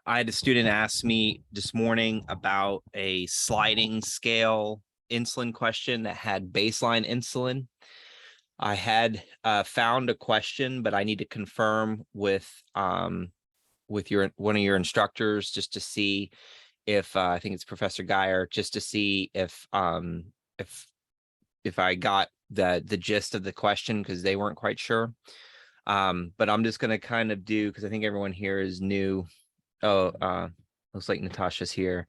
I had a student ask me this morning about a sliding scale insulin question that had baseline insulin. I had found a question, but I need to confirm with one of your instructors just to see if I think it's Professor Geyer, just to see if I got the gist of the question, because they weren't quite sure. But I'm just going to kind of do, because I think everyone here is new. Oh, looks like Natasha's here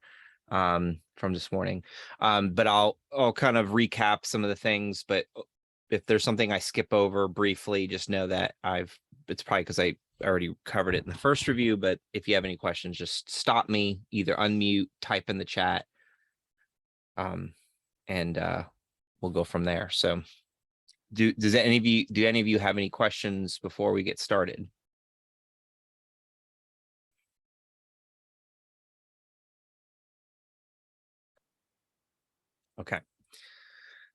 from this morning. But I'll kind of recap some of the things, but if there's something I skip over briefly, just know that it's probably because I already covered it in the first review. But if you have any questions, just stop me, either unmute, type in the chat, and we'll go from there. So do any of you have any questions before we get started? Okay.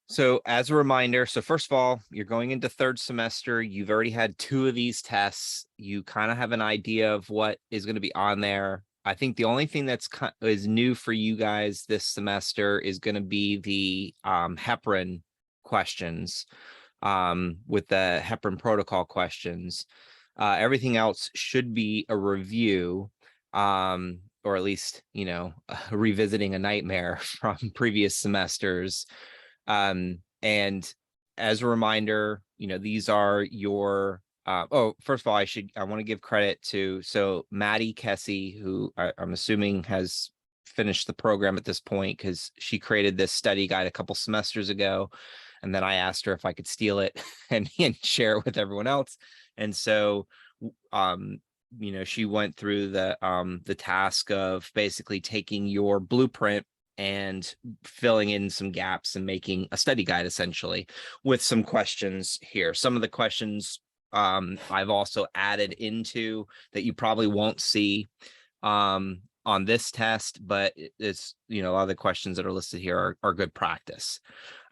So as a reminder, so first of all, you're going into third semester. You've already had 2 of these tests. You kind of have an idea of what is going to be on there. I think the only thing is new for you guys this semester is going to be the heparin questions, with the heparin protocol questions. Everything else should be a review, or at least, revisiting a nightmare from previous semesters. And as a reminder, these are your, first of all, I want to give credit to, so Maddie Kessie, who I'm assuming has finished the program at this point, because she created this study guide a couple semesters ago. And then I asked her if I could steal it and share it with everyone else. And so, she went through the task of basically taking your blueprint and filling in some gaps and making a study guide, essentially, with some questions here. Some of the questions I've also added into that you probably won't see on this test, but it's, a lot of the questions that are listed here are good practice.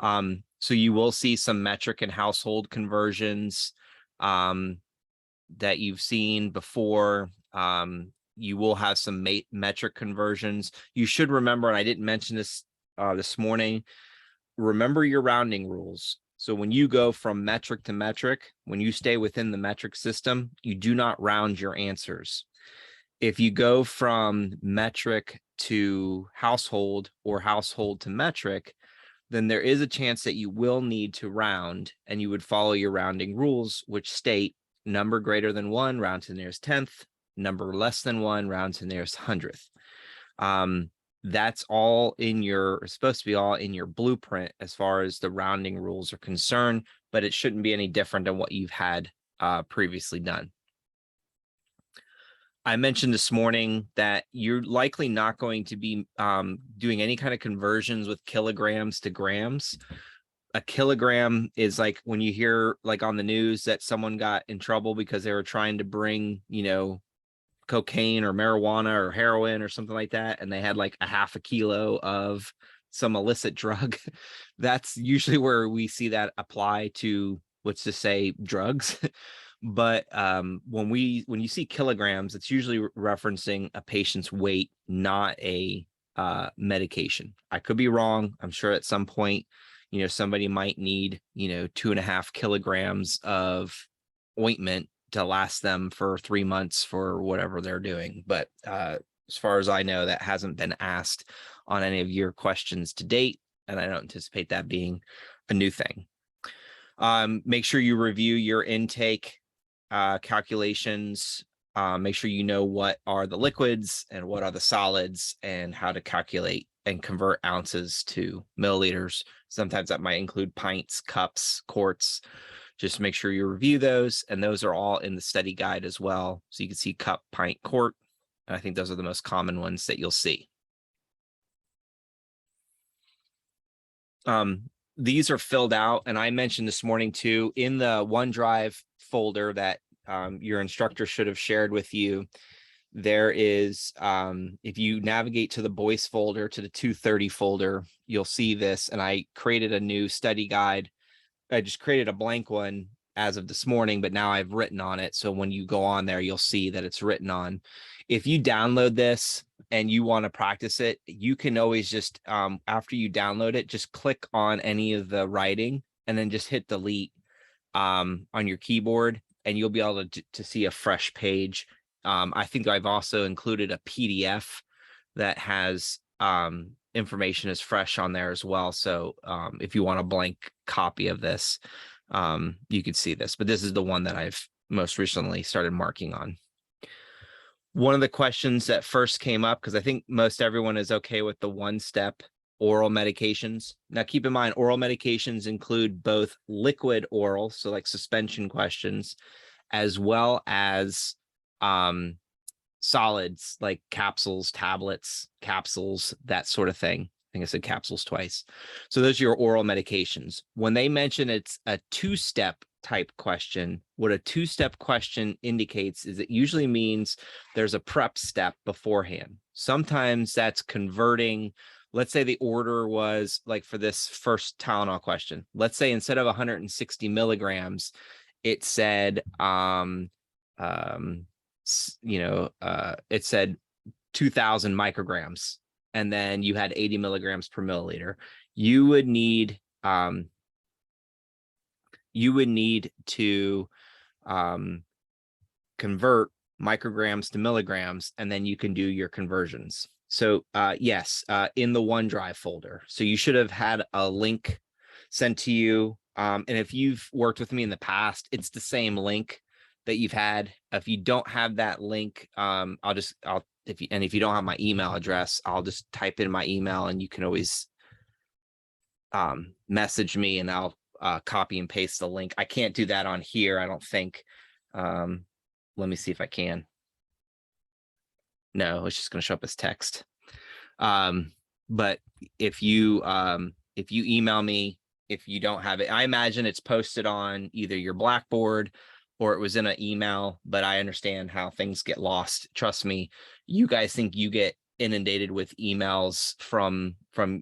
So you will see some metric and household conversions that you've seen before. You will have some metric conversions. You should remember, and I didn't mention this this morning, remember your rounding rules. So when you go from metric to metric, when you stay within the metric system, you do not round your answers. If you go from metric to household or household to metric, then there is a chance that you will need to round, and you would follow your rounding rules, which state number greater than 1, round to the nearest 10th, number less than 1, round to the nearest 100th. That's all supposed to be all in your blueprint as far as the rounding rules are concerned, but it shouldn't be any different than what you've had previously done. I mentioned this morning that you're likely not going to be doing any kind of conversions with kilograms to grams. A kilogram is like when you hear, like, on the news that someone got in trouble because they were trying to bring, cocaine or marijuana or heroin or something like that, and they had like a half a kilo of some illicit drug. That's usually where we see that apply to, let's just say, drugs. But when you see kilograms, it's usually referencing a patient's weight, not a medication. I could be wrong. I'm sure at some point, somebody might need, 2.5 kilograms of ointment to last them for 3 months for whatever they're doing. But as far as I know, that hasn't been asked on any of your questions to date, and I don't anticipate that being a new thing. Make sure you review your intake calculations. Make sure you know what are the liquids and what are the solids, and how to calculate and convert ounces to milliliters. Sometimes that might include pints, cups, quarts. Just make sure you review those, and those are all in the study guide as well. So you can see cup, pint, quart, and I think those are the most common ones that you'll see. These are filled out, and I mentioned this morning too, in the OneDrive folder that your instructor should have shared with you. There is, if you navigate to the Boyce folder, to the 230 folder, you'll see this. And I created a new study guide. I just created a blank one as of this morning, but now I've written on it. So when you go on there, you'll see that it's written on. If you download this and you want to practice it, you can always just, after you download it, just click on any of the writing and then just hit delete on your keyboard, and you'll be able to see a fresh page. I think I've also included a PDF that has information is fresh on there as well. So if you want a blank copy of this, you could see this, but this is the one that I've most recently started marking on. One of the questions that first came up, because I think most everyone is okay with the one-step oral medications. Now, keep in mind, oral medications include both liquid oral, so like suspension questions, as well as solids like capsules, tablets, capsules, that sort of thing. I think I said capsules twice. So those are your oral medications. When they mention it's a two-step type question, what a two-step question indicates is it usually means there's a prep step beforehand. Sometimes that's converting. Let's say the order was like for this first Tylenol question. Let's say instead of 160 milligrams, it said, it said 2000 micrograms, and then you had 80 milligrams per milliliter. You would need to convert micrograms to milligrams, and then you can do your conversions. So yes, in the OneDrive folder. So you should have had a link sent to you. And if you've worked with me in the past, it's the same link that you've had. If you don't have that link, if you don't have my email address, I'll just type in my email, and you can always message me, and I'll copy and paste the link. I can't do that on here, I don't think. Let me see if I can. No, it's just going to show up as text. But if you email me, if you don't have it, I imagine it's posted on either your Blackboard or it was in an email, but I understand how things get lost. Trust me, you guys think you get inundated with emails from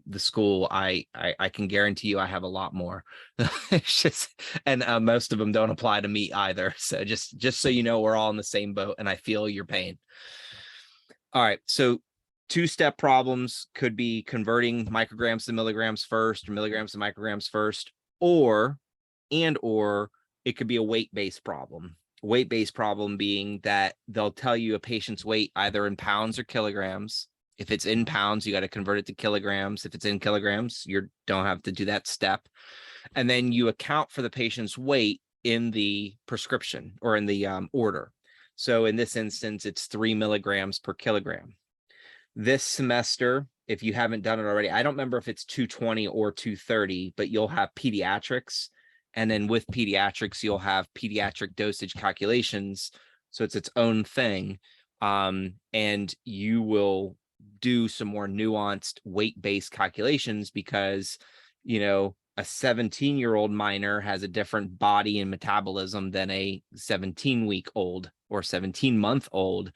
the school. I can guarantee you I have a lot more. It's just, and most of them don't apply to me either. So just so you know, we're all in the same boat, and I feel your pain. All right, so two-step problems could be converting micrograms to milligrams first, or milligrams to micrograms first, or it could be a weight-based problem. Weight-based problem being that they'll tell you a patient's weight either in pounds or kilograms. If it's in pounds, you got to convert it to kilograms. If it's in kilograms, you don't have to do that step. And then you account for the patient's weight in the prescription or in the order. So in this instance, it's 3 milligrams per kilogram. This semester, if you haven't done it already, I don't remember if it's 220 or 230, but you'll have pediatrics. And then with pediatrics, you'll have pediatric dosage calculations. So it's its own thing. And you will do some more nuanced weight-based calculations because, you know, a 17-year-old minor has a different body and metabolism than a 17-week-old or 17-month-old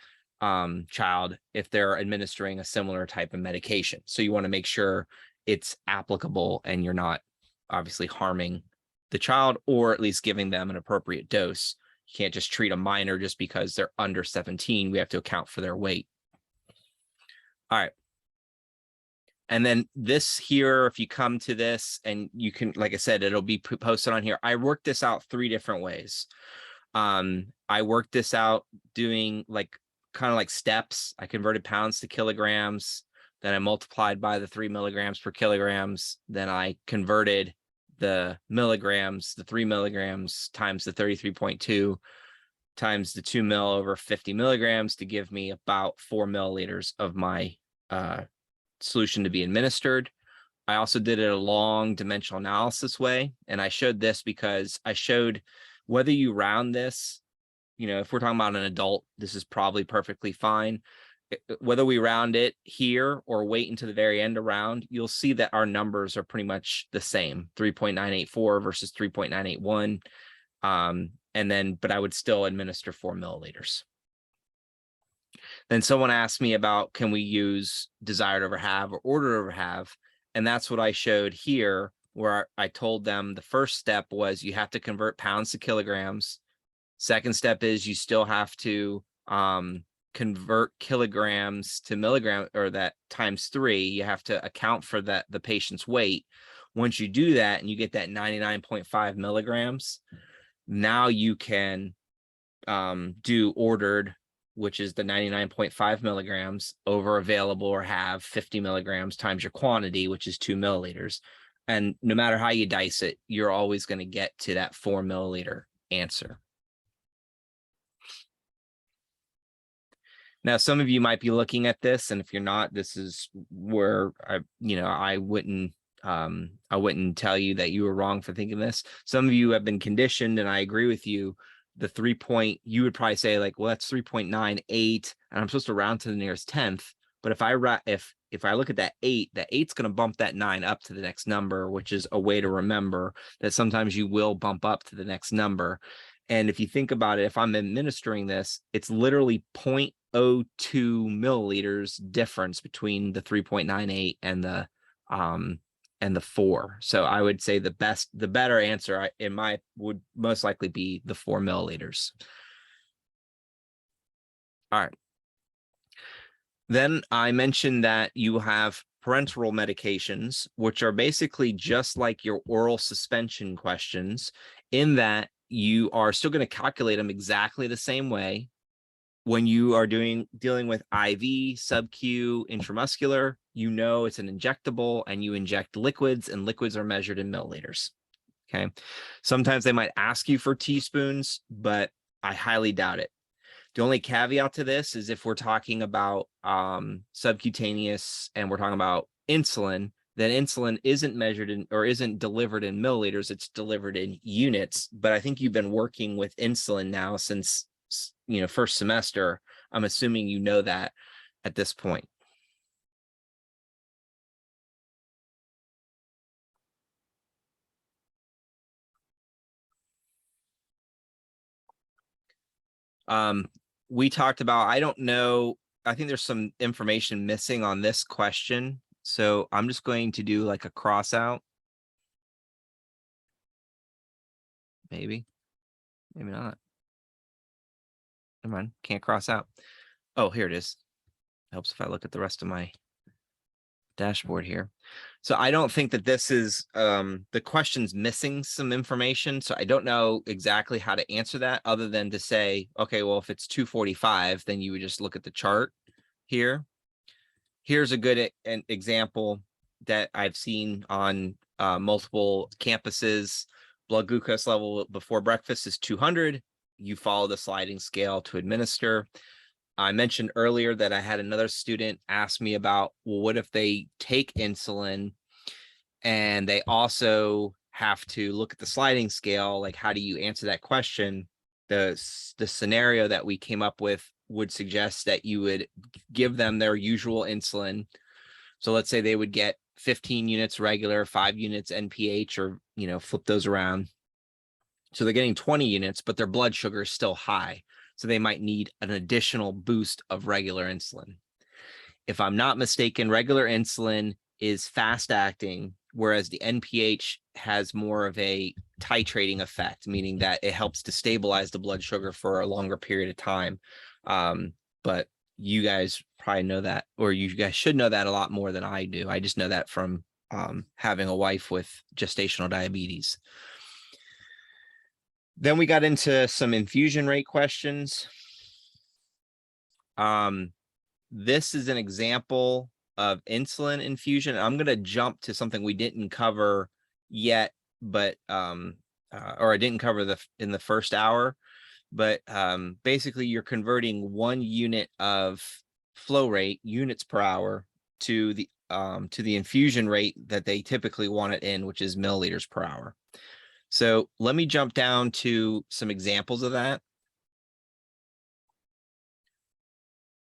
child if they're administering a similar type of medication. So you want to make sure it's applicable and you're not obviously harming the child, or at least giving them an appropriate dose. You can't just treat a minor just because they're under 17. We have to account for their weight. All right. And then this here, if you come to this, and you can, like I said, it'll be posted on here. I worked this out 3 different ways. I worked this out doing kind of like steps. I converted pounds to kilograms. Then I multiplied by the 3 milligrams per kilograms. Then I converted the milligrams, the 3 milligrams times the 33.2 times the 2 mil over 50 milligrams to give me about 4 milliliters of my solution to be administered. I also did it a long dimensional analysis way. And I showed this because I showed whether you round this, you know, if we're talking about an adult, this is probably perfectly fine. Whether we round it here or wait until the very end around, you'll see that our numbers are pretty much the same, 3.984 versus 3.981. And then, but I would still administer 4 milliliters. Then someone asked me about, can we use desired over have or ordered over have? And that's what I showed here. where I told them the first step was you have to convert pounds to kilograms. Second step is you still have to convert kilograms to milligram, or that times 3. You have to account for that, the patient's weight. Once you do that and you get that 99.5 milligrams, now you can do ordered, which is the 99.5 milligrams over available or have 50 milligrams times your quantity, which is 2 milliliters. And no matter how you dice it, you're always going to get to that 4 milliliter answer. Now, some of you might be looking at this, and if you're not, this is where I wouldn't tell you that you were wrong for thinking this. Some of you have been conditioned, and I agree with you. The 3 point, you would probably say like, well, that's 3.98, and I'm supposed to round to the nearest 10th. But if I look at that 8, that 8's going to bump that 9 up to the next number, which is a way to remember that sometimes you will bump up to the next number. And if you think about it, if I'm administering this, it's literally 0.02 milliliters difference between the 3.98 and the 4. So I would say the better answer would most likely be the 4 milliliters. All right. Then I mentioned that you have parenteral medications, which are basically just like your oral suspension questions, in that you are still going to calculate them exactly the same way. When you are dealing with IV, sub-Q, intramuscular, you know it's an injectable, and you inject liquids, and liquids are measured in milliliters. Okay. Sometimes they might ask you for teaspoons, but I highly doubt it. The only caveat to this is if we're talking about subcutaneous and we're talking about insulin, then insulin isn't measured in, or isn't delivered in milliliters, it's delivered in units. But I think you've been working with insulin now since, first semester. I'm assuming you know that at this point. We talked about, I don't know, I think there's some information missing on this question. So I'm just going to do like a cross out. Maybe not. Never mind, can't cross out. Oh, here it is. Helps if I look at the rest of my dashboard here. So I don't think that this is, the question's missing some information. So I don't know exactly how to answer that, other than to say, okay, well, if it's 245, then you would just look at the chart here. Here's a good example that I've seen on multiple campuses. Blood glucose level before breakfast is 200. You follow the sliding scale to administer. I mentioned earlier that I had another student ask me about, well, what if they take insulin and they also have to look at the sliding scale? Like, how do you answer that question? The scenario that we came up with would suggest that you would give them their usual insulin. So let's say they would get 15 units regular, 5 units NPH, or, flip those around. So they're getting 20 units, but their blood sugar is still high. So they might need an additional boost of regular insulin. If I'm not mistaken, regular insulin is fast acting, whereas the NPH has more of a titrating effect, meaning that it helps to stabilize the blood sugar for a longer period of time. But you guys probably know that, or you guys should know that a lot more than I do. I just know that from having a wife with gestational diabetes. Then we got into some infusion rate questions. This is an example of insulin infusion. I'm going to jump to something we didn't cover yet, but or I didn't cover in the first hour. But basically, you're converting 1 unit of flow rate, units per hour, to the infusion rate that they typically want it in, which is milliliters per hour. So let me jump down to some examples of that,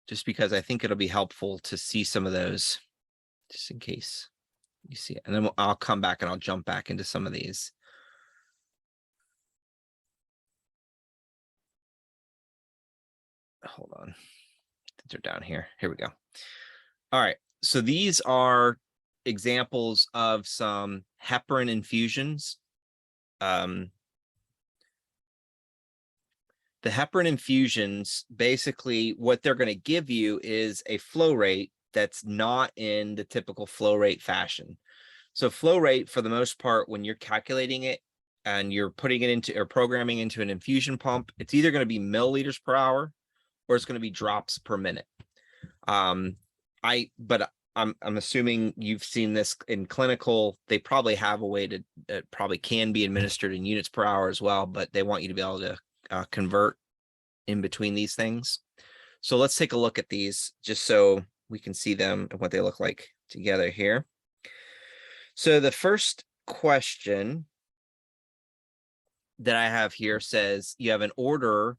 just because I think it'll be helpful to see some of those, just in case you see it. And then I'll come back and I'll jump back into some of these. Hold on. They're down here. Here we go. All right. So these are examples of some heparin infusions. The heparin infusions, basically what they're going to give you is a flow rate that's not in the typical flow rate fashion. So flow rate, for the most part, when you're calculating it and you're putting it into or programming into an infusion pump, it's either going to be milliliters per hour or it's going to be drops per minute. I'm assuming you've seen this in clinical. They probably have a way to, it probably can be administered in units per hour as well, but they want you to be able to convert in between these things. So let's take a look at these just so we can see them and what they look like together here. So the first question that I have here says you have an order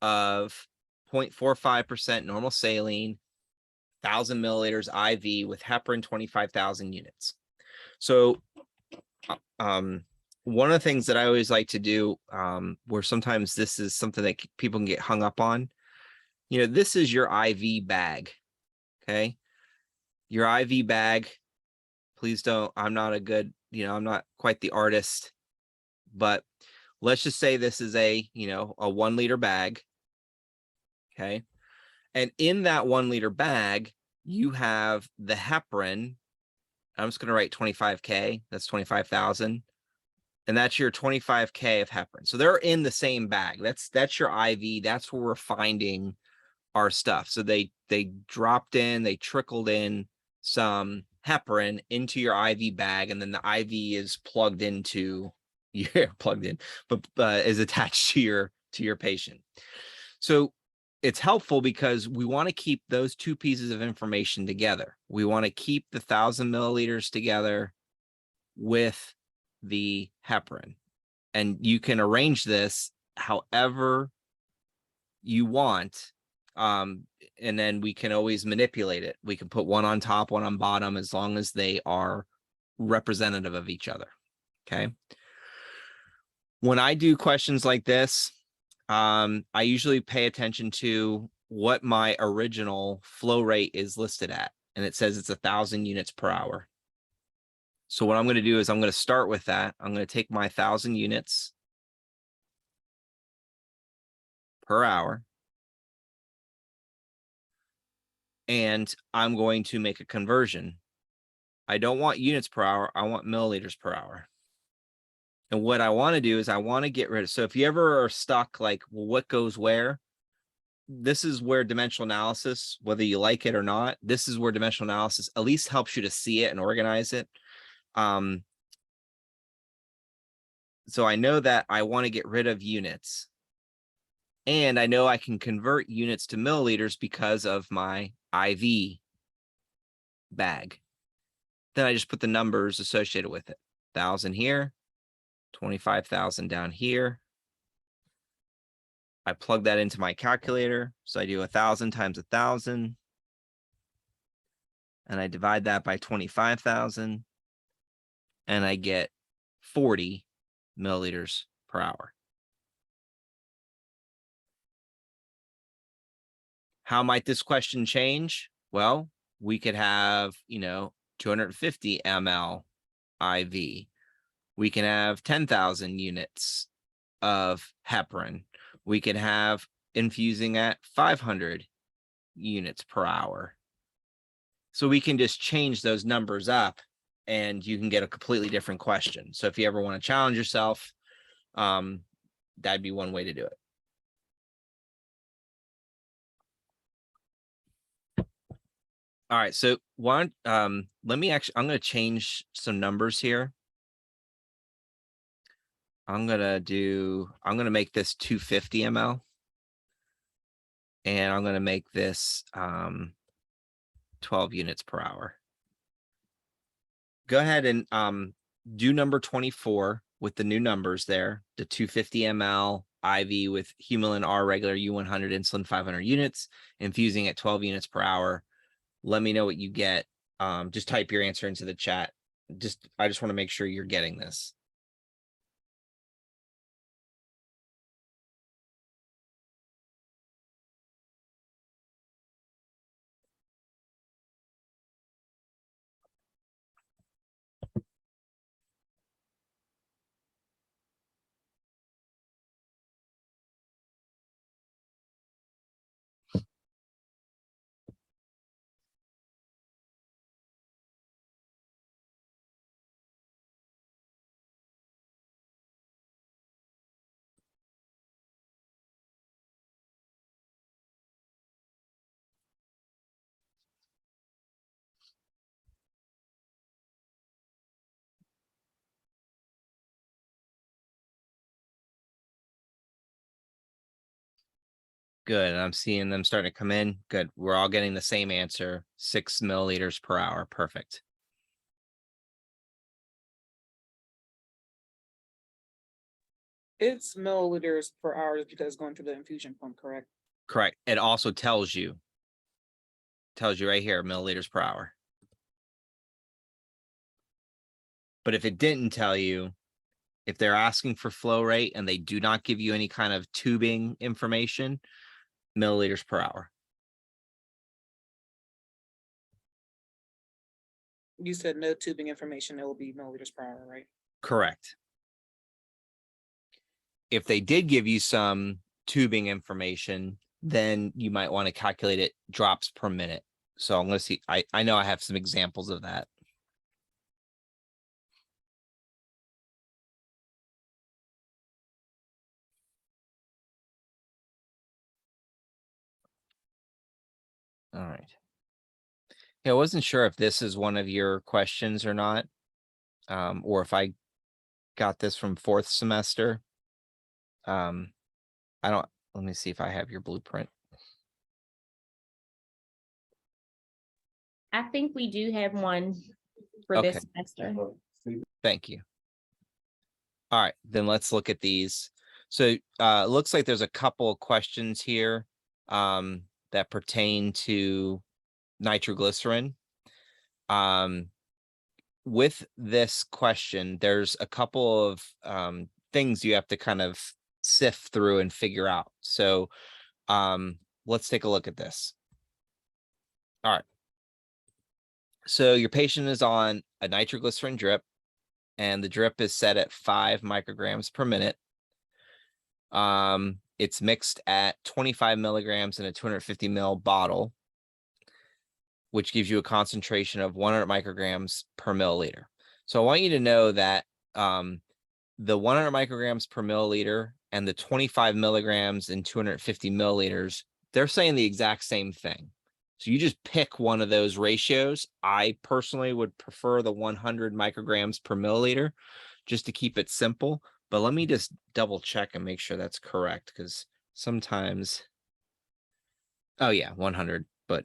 of 0.45% normal saline, 1,000 milliliters IV with heparin 25,000 units. So one of the things that I always like to do, where sometimes this is something that people can get hung up on, you know, this is your IV bag, okay? Your IV bag, please don't, I'm not a good, you know, I'm not quite the artist, but let's just say this is a, you know, a 1 liter bag, okay? And in that 1 liter bag, you have the heparin. I'm just going to write 25K. That's 25,000. And that's your 25K of heparin. So they're in the same bag. That's your IV. That's where we're finding our stuff. So they dropped in, they trickled in some heparin into your IV bag, and then the IV is plugged into, plugged in, but is attached to your patient. So it's helpful because we want to keep those two pieces of information together. We want to keep the 1,000 milliliters together with the heparin, and you can arrange this however you want. And then we can always manipulate it. We can put one on top, one on bottom, as long as they are representative of each other. Okay. When I do questions like this, I usually pay attention to what my original flow rate is listed at, and it says it's 1,000 units per hour. So what I'm going to do is I'm going to start with that. I'm going to take my 1,000 units per hour, and I'm going to make a conversion. I don't want units per hour. I want milliliters per hour. And what I want to do is I want to get rid of, so if you ever are stuck, like, well, what goes where? This is where dimensional analysis, whether you like it or not, this is where dimensional analysis at least helps you to see it and organize it. So I know that I want to get rid of units, and I know I can convert units to milliliters because of my IV bag. Then I just put the numbers associated with it. 1,000 here, 25,000 down here. I plug that into my calculator. So I do 1,000 times 1,000. And I divide that by 25,000. And I get 40 milliliters per hour. How might this question change? Well, we could have, 250 ml IV. We can have 10,000 units of heparin. We could have infusing at 500 units per hour. So we can just change those numbers up and you can get a completely different question. So if you ever want to challenge yourself, that'd be one way to do it. All right, so let me actually, I'm going to change some numbers here. I'm going to make this 250 ml. And I'm going to make this 12 units per hour. Go ahead and do number 24 with the new numbers there, the 250 ml IV with Humulin R regular U100 insulin 500 units, infusing at 12 units per hour. Let me know what you get. Just type your answer into the chat. I just want to make sure you're getting this. Good. I'm seeing them starting to come in. Good. We're all getting the same answer. 6 milliliters per hour. Perfect. It's milliliters per hour because it's going through the infusion pump, correct? Correct. It also tells you right here, milliliters per hour. But if it didn't tell you, if they're asking for flow rate and they do not give you any kind of tubing information, milliliters per hour. You said no tubing information, it will be milliliters per hour, right? Correct. If they did give you some tubing information, then you might want to calculate it drops per minute. So I'm going to see, I know I have some examples of that. All right. Yeah, I wasn't sure if this is one of your questions or not, or if I got this from 4th semester. I don't, let me see if I have your blueprint. I think we do have one for Okay. this semester. Thank you. All right, then let's look at these. So it looks like there's a couple of questions here that pertain to nitroglycerin. With this question, there's a couple of things you have to kind of sift through and figure out. So let's take a look at this. All right. So your patient is on a nitroglycerin drip, and the drip is set at 5 micrograms per minute. It's mixed at 25 milligrams in a 250 ml bottle, which gives you a concentration of 100 micrograms per milliliter. So I want you to know that the 100 micrograms per milliliter and the 25 milligrams in 250 milliliters, they're saying the exact same thing. So you just pick one of those ratios. I personally would prefer the 100 micrograms per milliliter just to keep it simple. But let me just double check and make sure that's correct, because sometimes, oh yeah, 100. But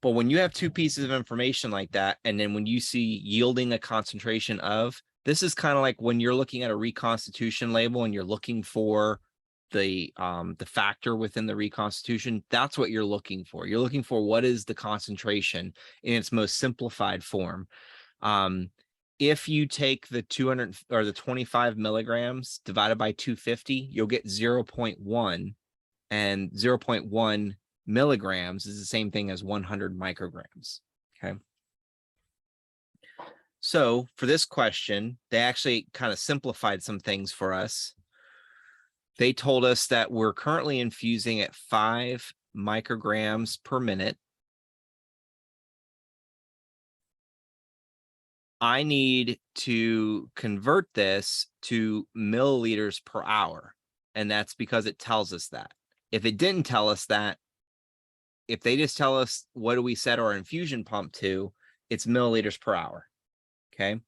when you have two pieces of information like that, and then when you see yielding a concentration of, this is kind of like when you're looking at a reconstitution label and you're looking for the factor within the reconstitution. That's what you're looking for. You're looking for what is the concentration in its most simplified form. If you take the 200 or the 25 milligrams divided by 250, you'll get 0.1, and 0.1 milligrams is the same thing as 100 micrograms. Okay. So for this question, they actually kind of simplified some things for us. They told us that we're currently infusing at 5 micrograms per minute. I need to convert this to milliliters per hour, and that's because it tells us that. If it didn't tell us that, if they just tell us what do we set our infusion pump to, it's milliliters per hour. Okay.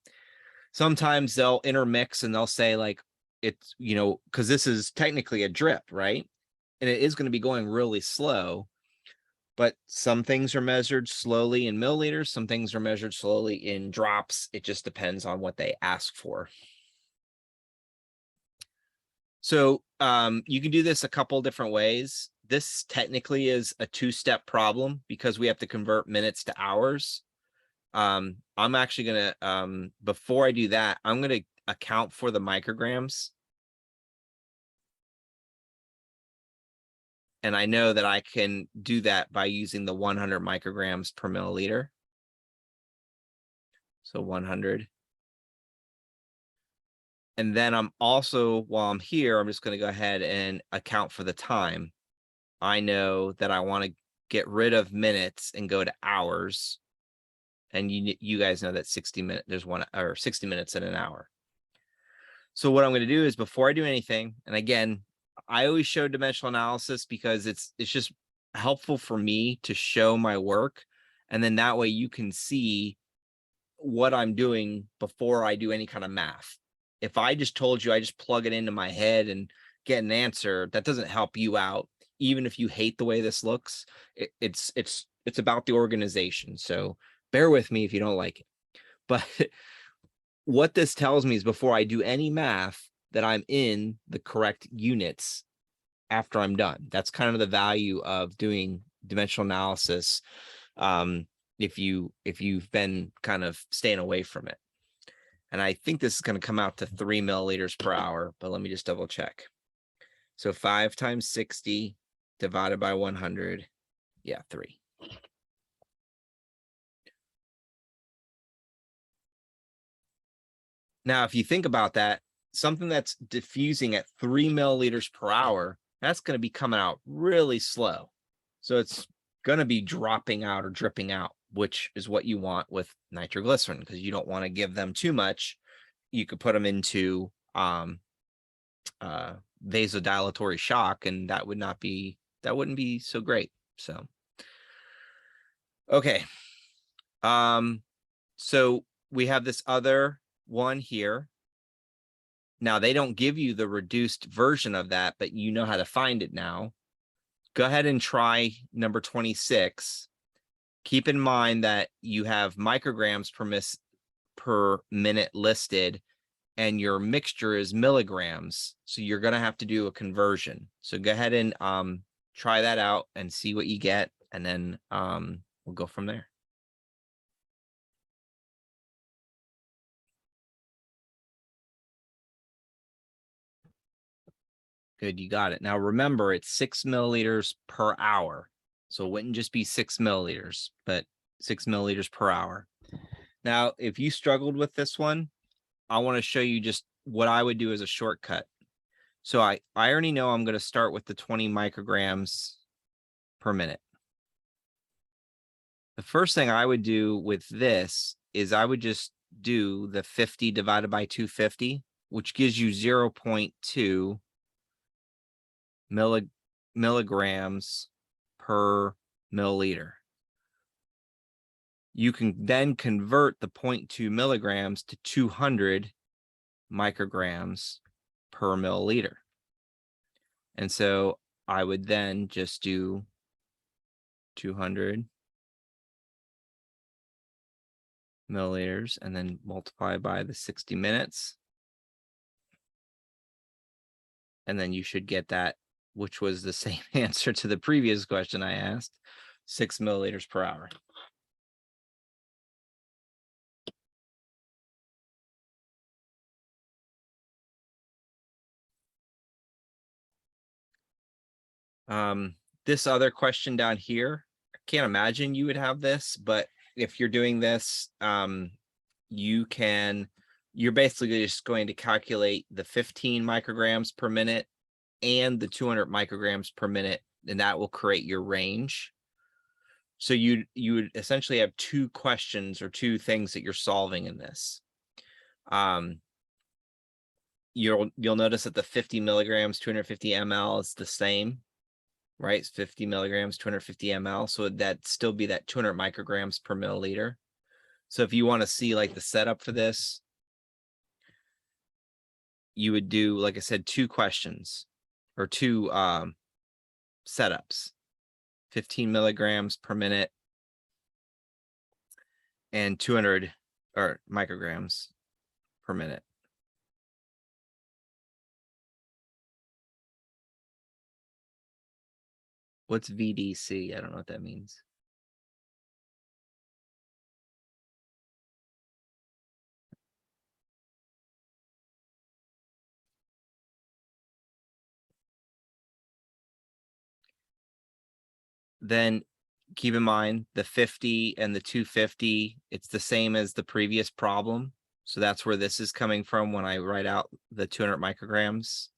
Sometimes they'll intermix and they'll say like, it's, you know, because this is technically a drip, right? And it is going to be going really slow, but some things are measured slowly in milliliters, some things are measured slowly in drops. It just depends on what they ask for. So you can do this a couple different ways. This technically is a 2-step problem because we have to convert minutes to hours. I'm actually going to, before I do that, I'm going to account for the micrograms. And I know that I can do that by using the 100 micrograms per milliliter. So 100. And then I'm also, while I'm here, I'm just going to go ahead and account for the time. I know that I want to get rid of minutes and go to hours. And you guys know that 60 minutes, there's 60 minutes in an hour. So what I'm going to do is, before I do anything, and again, I always show dimensional analysis because it's just helpful for me to show my work. And then that way you can see what I'm doing before I do any kind of math. If I just told you, I just plug it into my head and get an answer, that doesn't help you out. Even if you hate the way this looks, it's about the organization. So bear with me if you don't like it. But what this tells me is before I do any math, that I'm in the correct units after I'm done. That's kind of the value of doing dimensional analysis. If you've been kind of staying away from it. And I think this is going to come out to 3 milliliters per hour, but let me just double check. So 5 times 60 divided by 100. Yeah, 3. Now, if you think about that, something that's diffusing at 3 milliliters per hour, that's going to be coming out really slow. So it's going to be dropping out or dripping out, which is what you want with nitroglycerin, because you don't want to give them too much. You could put them into vasodilatory shock, and that wouldn't be so great. So okay. So we have this other one here. Now they don't give you the reduced version of that, but you know how to find it now. Go ahead and try number 26. Keep in mind that you have micrograms per minute listed, and your mixture is milligrams. So you're going to have to do a conversion. So go ahead and try that out and see what you get. And then we'll go from there. Good, you got it. Now remember, it's 6 milliliters per hour. So it wouldn't just be 6 milliliters, but 6 milliliters per hour. Now, if you struggled with this one, I want to show you just what I would do as a shortcut. So I already know I'm going to start with the 20 micrograms per minute. The first thing I would do with this is I would just do the 50 divided by 250, which gives you 0.2 milligrams per milliliter. You can then convert the 0.2 milligrams to 200 micrograms per milliliter. And so I would then just do 200 milliliters and then multiply by the 60 minutes. And then you should get that, which was the same answer to the previous question I asked, 6 milliliters per hour. This other question down here, I can't imagine you would have this, but if you're doing this, you're basically just going to calculate the 15 micrograms per minute and the 200 micrograms per minute, and that will create your range. So you would essentially have 2 questions or 2 things that you're solving in this. You'll notice that the 50 milligrams, 250 ml is the same, right? It's 50 milligrams, 250 ml. So that'd still be that 200 micrograms per milliliter. So if you want to see like the setup for this, you would do, like I said, 2 questions or 2 setups, 15 milligrams per minute and 200 micrograms per minute. What's VDC? I don't know what that means. Then keep in mind the 50 and the 250, it's the same as the previous problem. So that's where this is coming from when I write out the 200 micrograms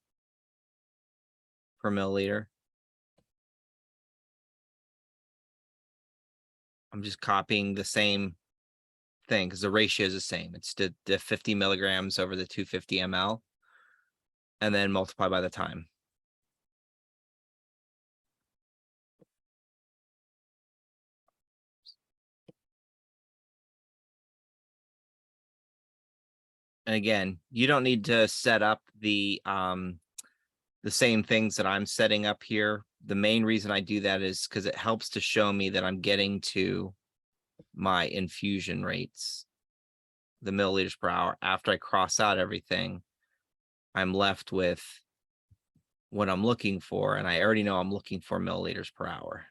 per milliliter. I'm just copying the same thing because the ratio is the same. It's the 50 milligrams over the 250 ml and then multiply by the time. And again, you don't need to set up the the same things that I'm setting up here. The main reason I do that is because it helps to show me that I'm getting to my infusion rates, the milliliters per hour. After I cross out everything, I'm left with what I'm looking for, and I already know I'm looking for milliliters per hour.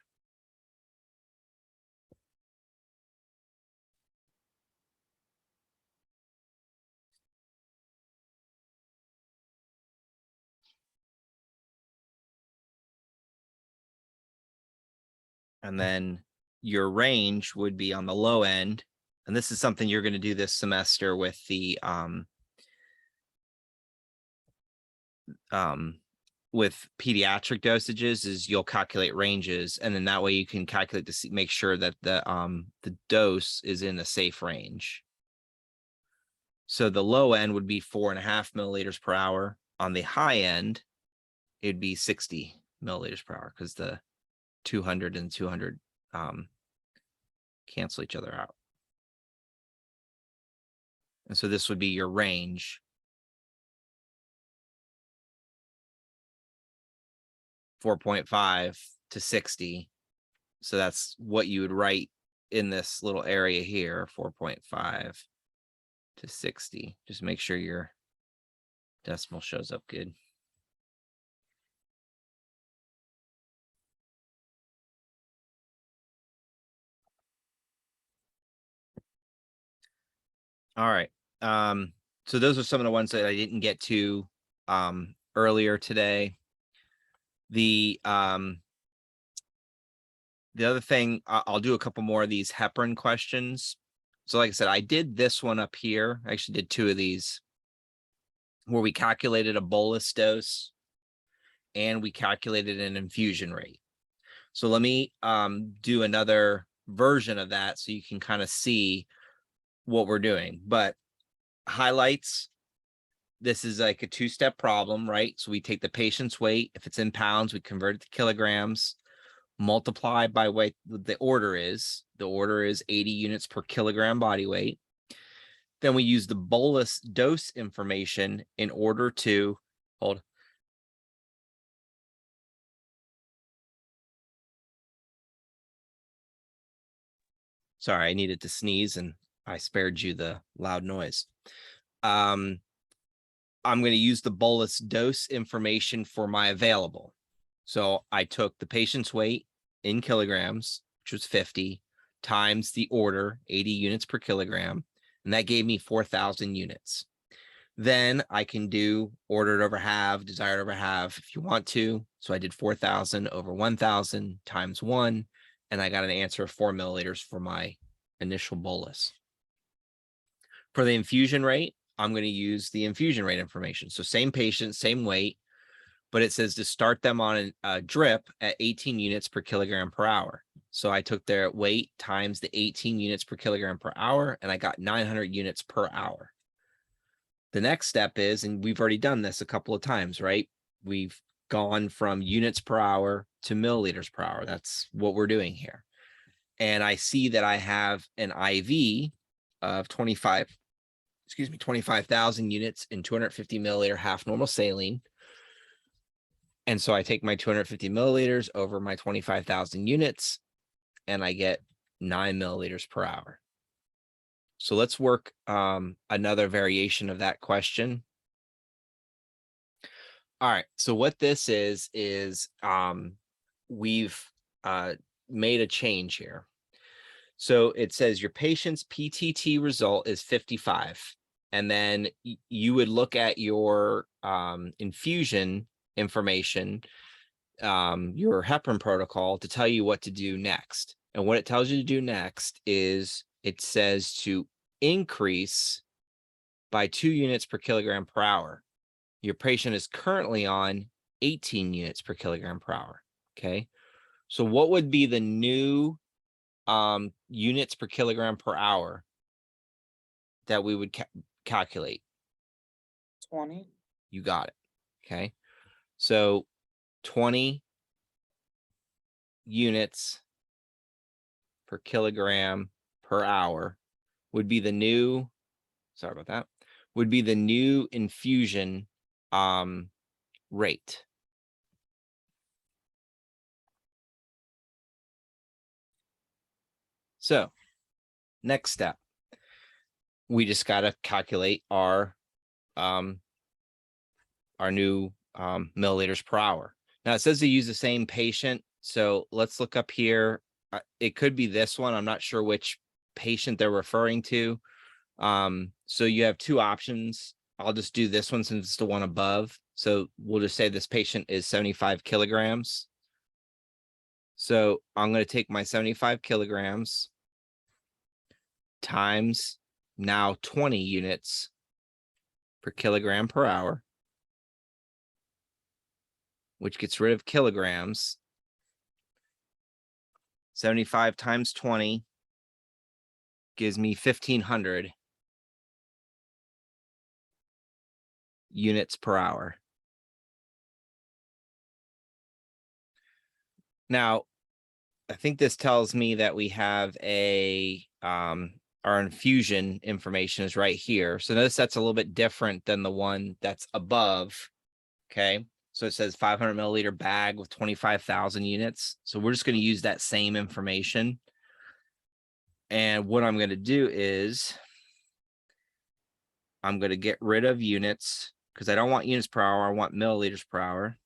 And then your range would be on the low end. And this is something you're going to do this semester with the with pediatric dosages, is you'll calculate ranges, and then that way you can calculate to make sure that the dose is in a safe range. So the low end would be 4.5 milliliters per hour. On the high end, it'd be 60 milliliters per hour, because the 200 and 200 cancel each other out. And so this would be your range. .5 to 60. So that's what you would write in this little area here, 4.5 to 60. Just make sure your decimal shows up good. All right. So those are some of the ones that I didn't get to earlier today. The other thing, I'll do a couple more of these heparin questions. So like I said, I did this one up here. I actually did 2 of these where we calculated a bolus dose and we calculated an infusion rate. So let me do another version of that so you can kind of see what we're doing. But highlights, this is like a 2-step problem, right? So we take the patient's weight. If it's in pounds, we convert it to kilograms, multiply by what the order is. The order is 80 units per kilogram body weight. Then we use the bolus dose information in order to hold. Sorry, I needed to sneeze and I spared you the loud noise. I'm going to use the bolus dose information for my available. So I took the patient's weight in kilograms, which was 50, times the order, 80 units per kilogram, and that gave me 4,000 units. Then I can do ordered over half, desired over half if you want to. So I did 4,000 over 1,000 times 1, and I got an answer of 4 milliliters for my initial bolus. For the infusion rate, I'm going to use the infusion rate information. So same patient, same weight, but it says to start them on a drip at 18 units per kilogram per hour. So I took their weight times the 18 units per kilogram per hour, and I got 900 units per hour. The next step is, and we've already done this a couple of times, right? We've gone from units per hour to milliliters per hour. That's what we're doing here. And I see that I have an IV of 25,000 units in 250 milliliter half normal saline. And so I take my 250 milliliters over my 25,000 units, and I get 9 milliliters per hour. So let's work another variation of that question. All right, so what this is we've made a change here. So it says your patient's PTT result is 55. And then you would look at your infusion information, your heparin protocol, to tell you what to do next. And what it tells you to do next is it says to increase by 2 units per kilogram per hour. Your patient is currently on 18 units per kilogram per hour. Okay. So what would be the new units per kilogram per hour that we would calculate? 20. You got it. Okay. So 20 units per kilogram per hour would be the new, sorry about that, would be the new infusion rate. So next step, we just got to calculate our new milliliters per hour. Now it says to use the same patient. So let's look up here. It could be this one. I'm not sure which patient they're referring to. So you have two options. I'll just do this one since it's the one above. So we'll just say this patient is 75 kilograms. So I'm going to take my 75 kilograms times now 20 units per kilogram per hour, which gets rid of kilograms. 75 times 20 gives me 1,500 units per hour. Now, I think this tells me that we have a, our infusion information is right here. So notice that's a little bit different than the one that's above. Okay. So it says 500 milliliter bag with 25,000 units. So we're just going to use that same information. And what I'm going to do is I'm going to get rid of units because I don't want units per hour. I want milliliters per hour.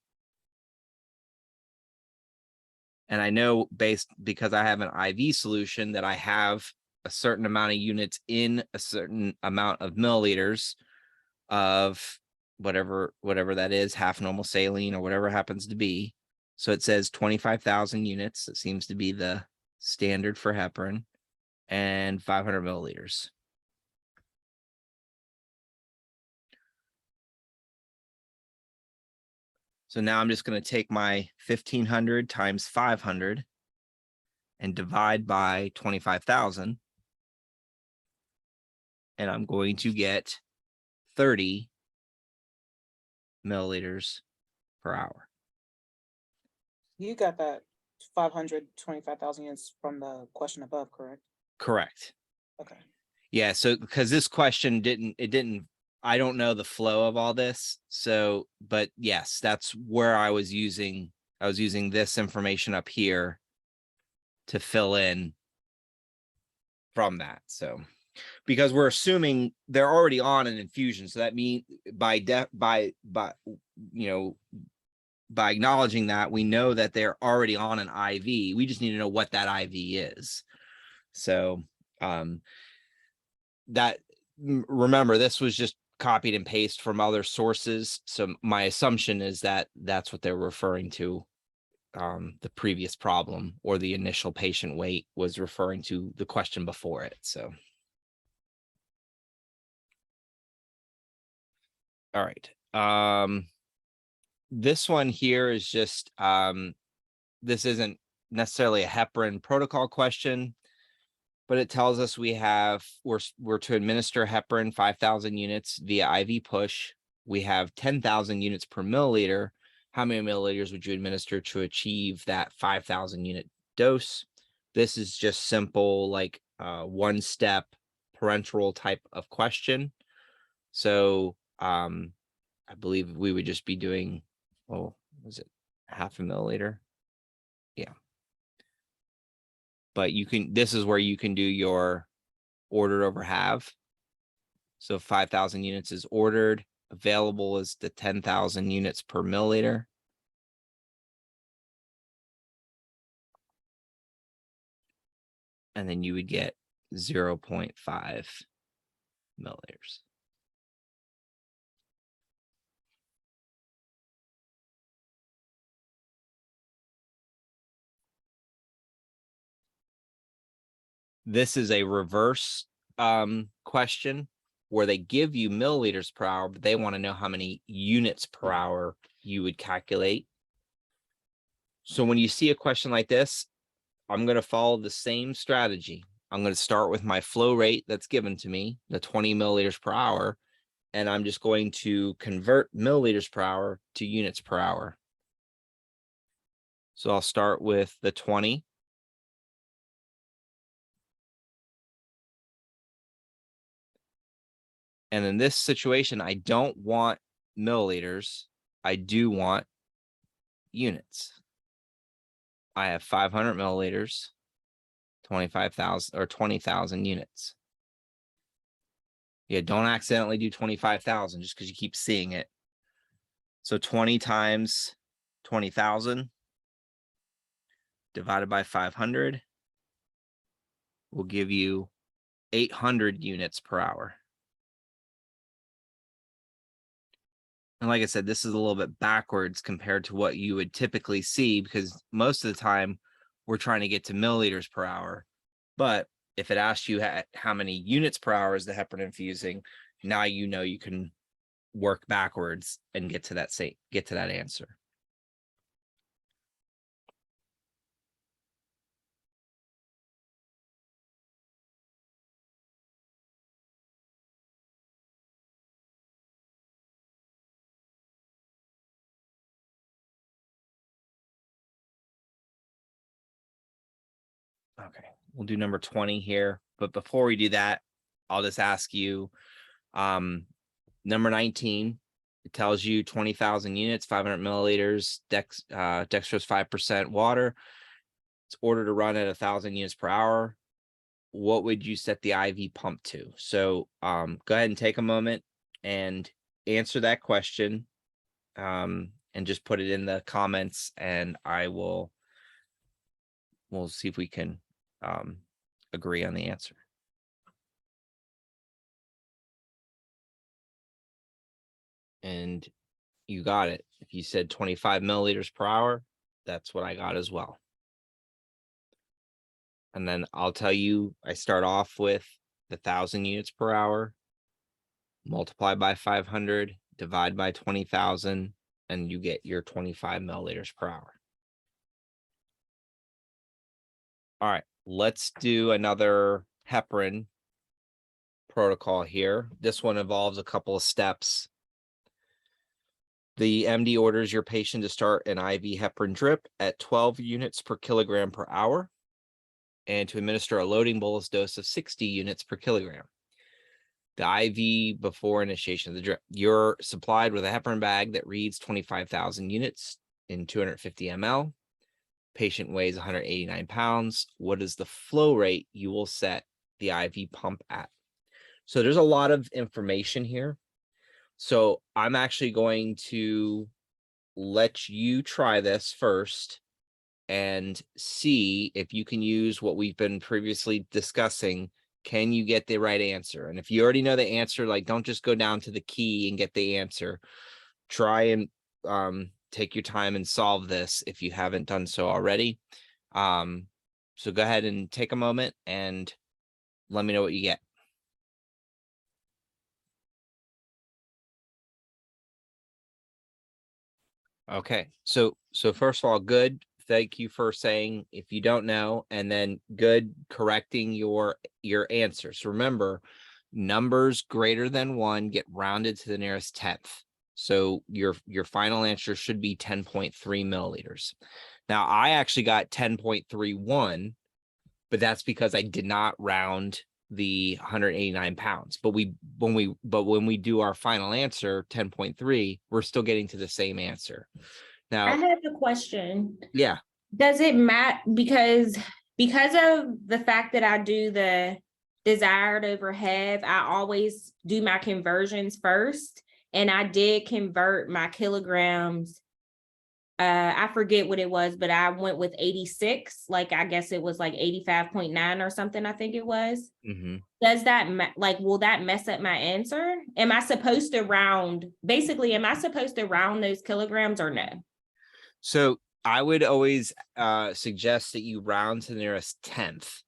And I know because I have an IV solution that I have a certain amount of units in a certain amount of milliliters of whatever that is, half normal saline or whatever it happens to be. So it says 25,000 units. It seems to be the standard for heparin, and 500 milliliters. So now I'm just going to take my 1,500 times 500 and divide by 25,000. And I'm going to get 30 milliliters per hour. You got that 525,000 units from the question above, correct? Correct. Okay. Yeah. So because this question I don't know the flow of all this. So, but yes, that's where I was using this information up here to fill in from that. So, because we're assuming they're already on an infusion. So that means by acknowledging that, we know that they're already on an IV. We just need to know what that IV is. So, remember, this was just copied and pasted from other sources. So my assumption is that that's what they're referring to. The previous problem or the initial patient weight was referring to the question before it. So. All right. This one here is just, this isn't necessarily a heparin protocol question, but it tells us we're to administer heparin 5,000 units via IV push. We have 10,000 units per milliliter. How many milliliters would you administer to achieve that 5,000 unit dose? This is just simple, like one step parenteral type of question. So I believe we would just be doing, was it half a milliliter? Yeah. But this is where you can do your ordered over half. So 5,000 units is ordered, available is the 10,000 units per milliliter. And then you would get 0.5 milliliters. This is a reverse question where they give you milliliters per hour, but they want to know how many units per hour you would calculate. So when you see a question like this, I'm going to follow the same strategy. I'm going to start with my flow rate that's given to me, the 20 milliliters per hour, and I'm just going to convert milliliters per hour to units per hour. So I'll start with the 20. And in this situation, I don't want milliliters. I do want units. I have 500 milliliters 25,000 or 20,000 units. Yeah, don't accidentally do 25,000 just because you keep seeing it. So 20 times 20,000 divided by 500 will give you 800 units per hour. And like I said, this is a little bit backwards compared to what you would typically see, because most of the time we're trying to get to milliliters per hour. But if it asks you how many units per hour is the heparin infusing, now you know you can work backwards and get to that answer. Okay, we'll do number 20 here. But before we do that, I'll just ask you, number 19, it tells you 20,000 units, 500 milliliters, dextrose 5% water. It's ordered to run at 1,000 units per hour. What would you set the IV pump to? So go ahead and take a moment and answer that question, and just put it in the comments, and we'll see if we can agree on the answer. And you got it. If you said 25 milliliters per hour, that's what I got as well. And then I'll tell you, I start off with the 1,000 units per hour, multiply by 500, divide by 20,000, and you get your 25 milliliters per hour. All right, let's do another heparin protocol here. This one involves a couple of steps. The MD orders your patient to start an IV heparin drip at 12 units per kilogram per hour, and to administer a loading bolus dose of 60 units per kilogram. The IV before initiation of the drip. You're supplied with a heparin bag that reads 25,000 units in 250 ml. Patient weighs 189 pounds. What is the flow rate you will set the IV pump at? So there's a lot of information here. So I'm actually going to let you try this first and see if you can use what we've been previously discussing. Can you get the right answer? And if you already know the answer, like, don't just go down to the key and get the answer. Try and take your time and solve this if you haven't done so already. So go ahead and take a moment and let me know what you get. Okay, so first of all, good. Thank you for saying if you don't know, and then good correcting your answers. Remember, numbers greater than 1 get rounded to the nearest 10th. So your final answer should be 10.3 milliliters. Now I actually got 10.31, but that's because I did not round the 189 pounds. But when we do our final answer, 10.3, we're still getting to the same answer. Now, I have a question. Yeah. Does it matter because of the fact that I do the desired over have, I always do my conversions first, and I did convert my kilograms. I forget what it was, but I went with 86. Like, I guess it was like 85.9 or something, I think it was. Mm-hmm. Does that will that mess up my answer? Am I supposed to round those kilograms or no? So I would always suggest that you round to the nearest 10th.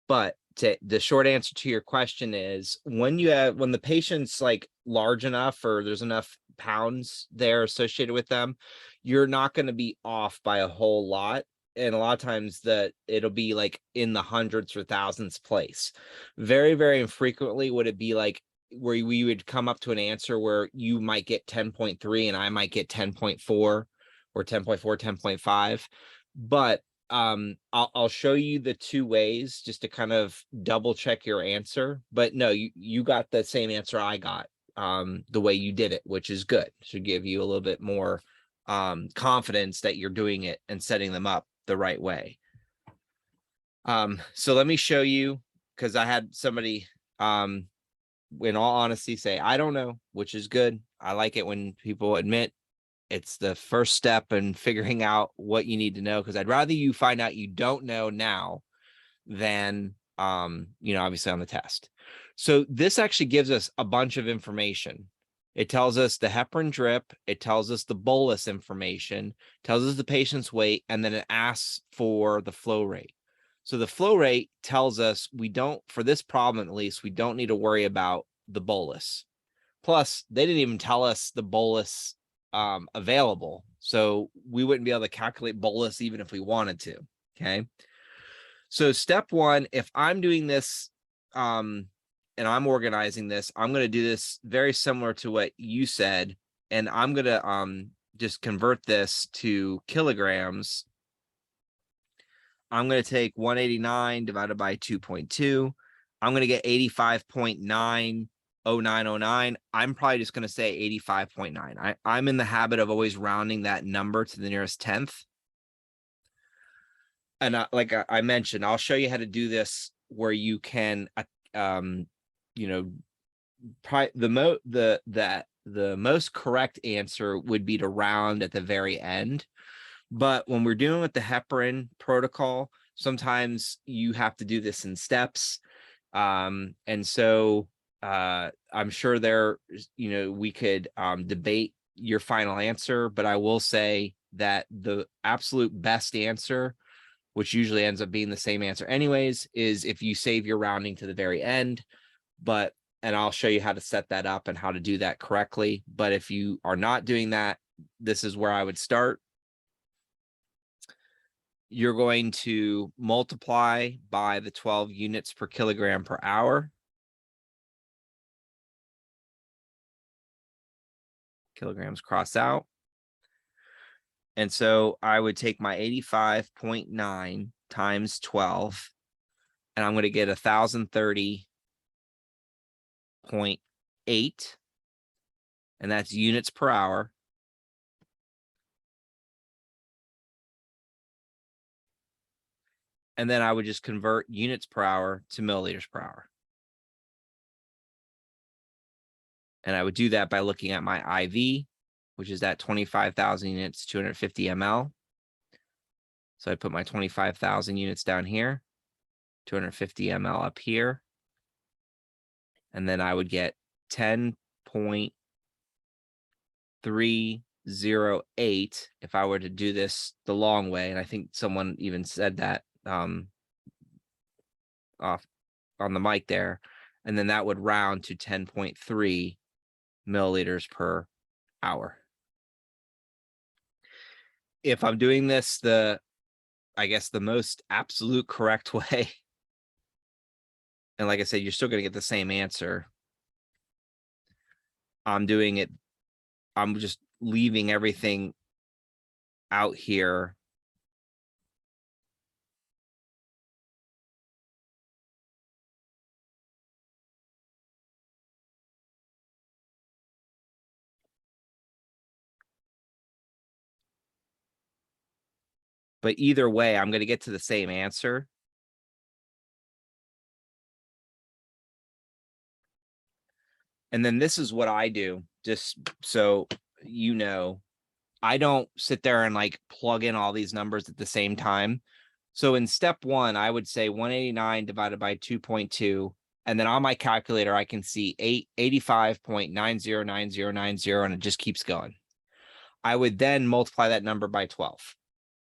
But the short answer to your question is when the patient's like large enough or there's enough pounds there associated with them, you're not going to be off by a whole lot. And a lot of times it'll be like in the hundreds or thousands place. Very, very infrequently would it be like where we would come up to an answer where you might get 10.3 and I might get 10.4 or 10.4, 10.5. But I'll show you the two ways just to kind of double check your answer. But no, you got the same answer I got the way you did it, which is good. Should give you a little bit more confidence that you're doing it and setting them up the right way. So let me show you, because I had somebody, in all honesty, say, I don't know, which is good. I like it when people admit it's the first step in figuring out what you need to know, because I'd rather you find out you don't know now than, obviously on the test. So this actually gives us a bunch of information. It tells us the heparin drip, it tells us the bolus information, tells us the patient's weight, and then it asks for the flow rate. So the flow rate tells us we don't, for this problem at least, we don't need to worry about the bolus. Plus, they didn't even tell us the bolus available. So we wouldn't be able to calculate bolus even if we wanted to. Okay. So step one, if I'm doing this, and I'm organizing this, I'm going to do this very similar to what you said. And I'm going to just convert this to kilograms. I'm going to take 189 divided by 2.2. I'm going to get 85.90909. I'm probably just going to say 85.9. I'm in the habit of always rounding that number to the nearest 10th. And like I mentioned, I'll show you how to do this where you can, the most correct answer would be to round at the very end. But when we're dealing with the heparin protocol, sometimes you have to do this in steps. And so I'm sure we could debate your final answer, but I will say that the absolute best answer, which usually ends up being the same answer anyways, is if you save your rounding to the very end. And I'll show you how to set that up and how to do that correctly. But if you are not doing that, this is where I would start. You're going to multiply by the 12 units per kilogram per hour. Kilograms cross out. And so I would take my 85.9 times 12, and I'm going to get 1,030.8, and that's units per hour. And then I would just convert units per hour to milliliters per hour. And I would do that by looking at my IV, which is at 25,000 units, 250 ml. So I put my 25,000 units down here, 250 ml up here. And then I would get 10.308 if I were to do this the long way. And I think someone even said that off on the mic there. And then that would round to 10.3 milliliters per hour. If I'm doing this I guess the most absolute correct way, and like I said, you're still going to get the same answer. I'm just leaving everything out here. But either way, I'm going to get to the same answer. And then this is what I do, just so you know. I don't sit there and like plug in all these numbers at the same time. So in step one, I would say 189 divided by 2.2. And then on my calculator, I can see 85.909090, and it just keeps going. I would then multiply that number by 12.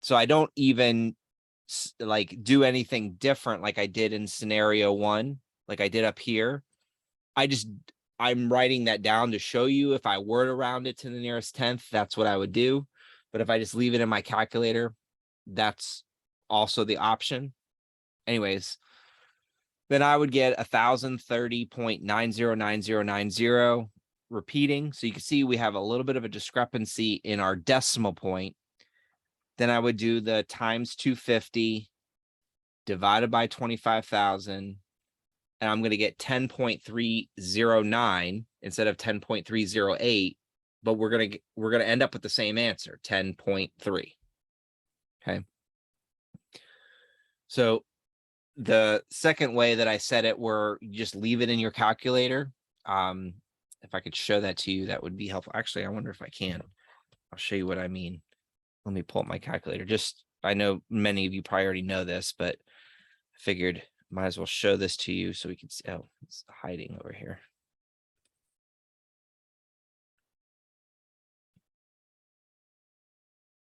So I don't even like do anything different like I did in scenario one, like I did up here. I'm writing that down to show you if I were to round it to the nearest 10th, that's what I would do. But if I just leave it in my calculator, that's also the option. Anyways, then I would get 1,030.909090 repeating. So you can see we have a little bit of a discrepancy in our decimal point. Then I would do the times 250 divided by 25,000. And I'm going to get 10.309 instead of 10.308, but we're going to end up with the same answer, 10.3. Okay. So the second way that I said it, where you just leave it in your calculator. If I could show that to you, that would be helpful. Actually, I wonder if I can. I'll show you what I mean. Let me pull up my calculator. Just, I know many of you probably already know this, but I figured might as well show this to you so we can see. Oh, it's hiding over here.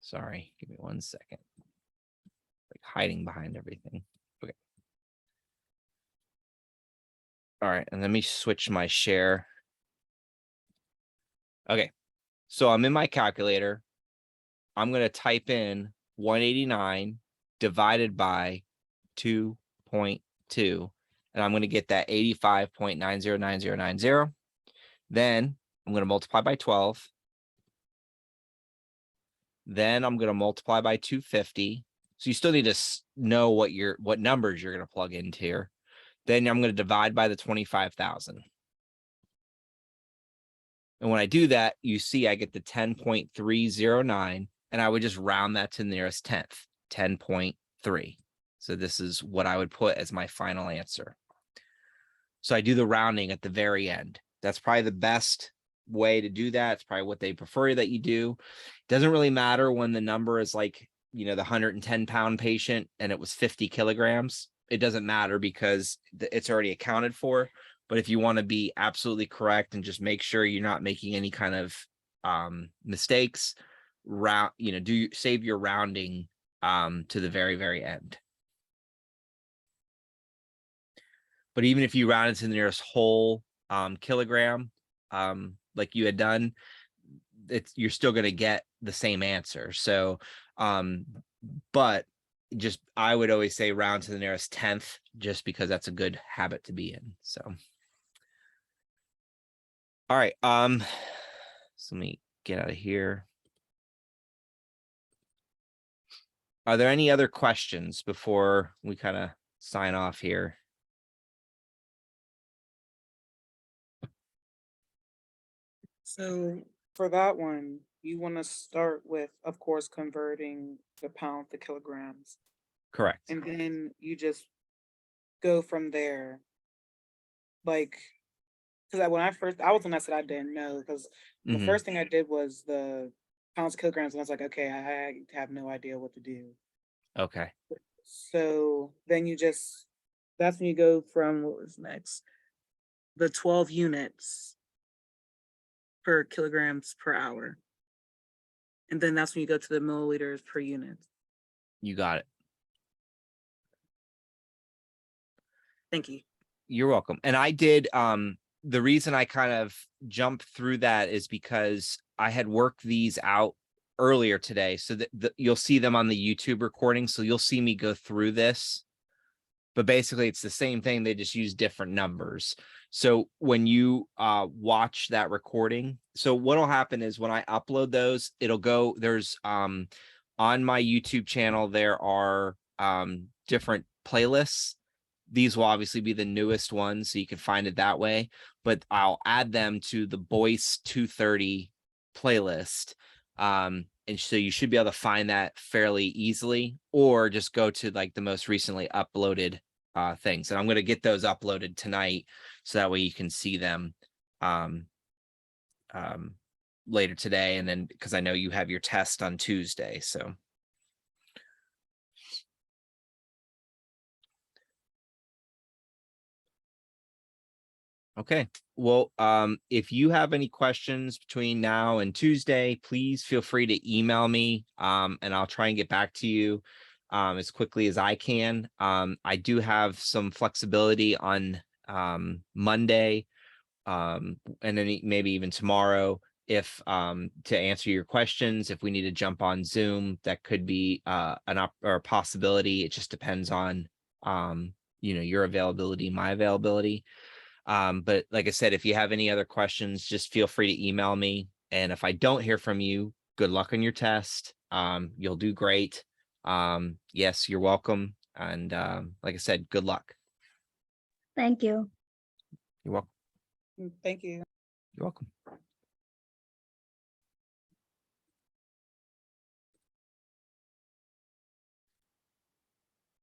Sorry, give me 1 second. Like hiding behind everything. Okay. All right, and let me switch my share. Okay, so I'm in my calculator. I'm going to type in 189 divided by 2.2, and I'm going to get that 85.909090. Then I'm going to multiply by 12. Then I'm going to multiply by 250. So you still need to know what numbers you're going to plug into here. Then I'm going to divide by the 25,000. And when I do that, you see I get the 10.309, and I would just round that to the nearest 10th, 10.3. So this is what I would put as my final answer. So I do the rounding at the very end. That's probably the best way to do that. It's probably what they prefer that you do. It doesn't really matter when the number is like, the 110-pound patient and it was 50 kilograms. It doesn't matter because it's already accounted for. But if you want to be absolutely correct and just make sure you're not making any kind of mistakes, save your rounding to the very, very end. But even if you round it to the nearest whole kilogram, like you had done, you're still going to get the same answer. So, but just, I would always say round to the nearest 10th, just because that's a good habit to be in. So, all right. So let me get out of here. Are there any other questions before we kind of sign off here? So for that one, you want to start with, of course, converting the pound to kilograms. Correct. And then you just go from there. Like, because I was when I said I didn't know, because the first thing I did was the pounds, kilograms, and I was like, okay, I have no idea what to do. Okay. So then that's when you go from, what was next? The 12 units per kilograms per hour. And then that's when you go to the milliliters per unit. You got it. Thank you. You're welcome. And I did, the reason I kind of jumped through that is because I had worked these out earlier today. So that you'll see them on the YouTube recording. So you'll see me go through this, but basically it's the same thing. They just use different numbers. So when you watch that recording, so what'll happen is when I upload those, it'll go, there's on my YouTube channel, there are different playlists. These will obviously be the newest ones, so you can find it that way, but I'll add them to the Boyce 230 playlist. And so you should be able to find that fairly easily, or just go to like the most recently uploaded things. And I'm going to get those uploaded tonight, so that way you can see them later today. And then, because I know you have your test on Tuesday, so. Okay, well, if you have any questions between now and Tuesday, please feel free to email me, and I'll try and get back to you as quickly as I can. I do have some flexibility on Monday, and then maybe even tomorrow, if to answer your questions. If we need to jump on Zoom, that could be a possibility. It just depends on your availability, my availability. But like I said, if you have any other questions, just feel free to email me. And if I don't hear from you, good luck on your test. You'll do great. Yes, you're welcome. And like I said, good luck. Thank you. You're welcome. Thank you. You're welcome.